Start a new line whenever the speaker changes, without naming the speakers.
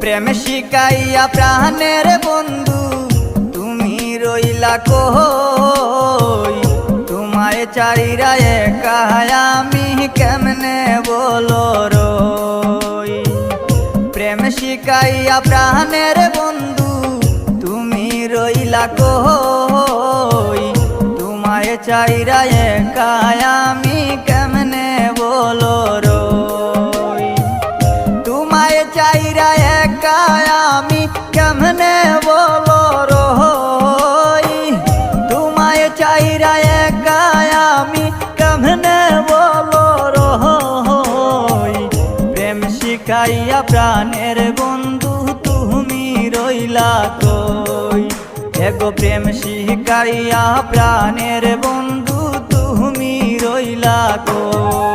প্রেম শিখাইয়া প্রাণের বন্ধু তুমি রইলা কই, তোমায় চাইরা একা আমি কেমনে বলো রই। প্রেম শিখাইয়া প্রাণের বন্ধু তুমি রইলা কই, তোমায় চাইরা একা আমি কেমনে বলো রই। তোমায় চাইরা একা আমি কেমনে বলো রই, তোমায় চাইরা একা আমি কেমনে বলো রই। প্রেম শিখাইয়া প্রাণের বন্ধু তুমি রইলা কই, এগো প্রেম শিখাইয়া প্রাণের বন্ধু তুমি রইলা কই।